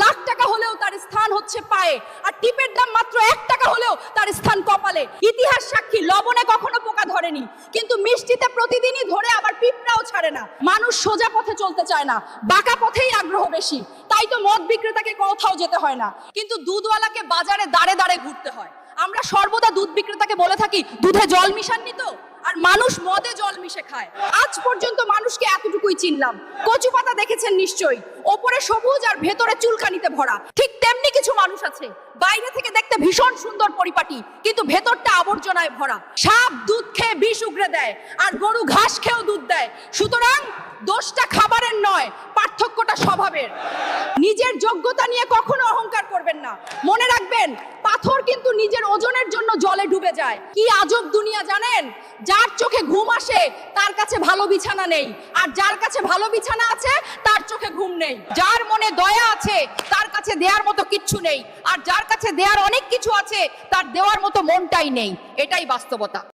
লাখ টাকা হলেও তার স্থান হচ্ছে পায়ে, আর টিপের দাম মাত্র 1 টাকা হলেও তার স্থান কপালে। ইতিহাস সাক্ষী, লবণে কখনো পোকা ধরেনি, কিন্তু মিষ্টিতে প্রতিদিনই ধরে, আবার পিঁপড়াও ছাড়ে না। মানুষ সোজা পথে চলতে চায় না, বাঁকা পথেই আগ্রহ বেশি। তাই তো মদ বিক্রেতাকে কোথাও যেতে হয় না, কিন্তু দুধওয়ালাকে বাজারে দাঁড়ে দাঁড়ে ঘুরতে হয়। আমরা সর্বদা দুধ বিক্রেতাকে বলে থাকি, দুধে জল মিশাননি তো? আর মানুষ মদে জল মিশে খায়। আজ পর্যন্ত মানুষকে এতটুকুই চিনলাম। কচু পাতা দেখেছেন নিশ্চয়ই, ওপরে সবুজ আর ভেতরে চুলকানিতে ভরা। ঠিক তেমনি কিছু মানুষ আছে, বাইরে থেকে দেখতে ভীষণ সুন্দর পরিপাটি, কিন্তু ভেতরটা আবর্জনায় ভরা। সাপ দুধ খেয়ে বিষ উগরে দেয়, আর গরু ঘাস খেয়েও দুধ দেয়। সুতরাং দোষটা খাবারের নয়, পার্থক্যটা স্বভাবের। নিজের যোগ্যতা নিয়ে কখনো অহংকার করবেন না। মনে রাখবেন, পাথর কিন্তু নিজের ওজনের জন্য জলে ডুবে যায়। কি আজব দুনিয়া জানেন? যার চোখে ঘুম আসে তার কাছে ভালো বিছানা নেই, আর যার কাছে ভালো বিছানা আছে তার চোখে ঘুম নেই। যার মনে দয়া আছে তার কাছে দেওয়ার মতো কিচ্ছু নেই, আর যার কাছে দেওয়ার অনেক কিছু আছে তার দেওয়ার মতো মনটাই নেই। এটাই বাস্তবতা।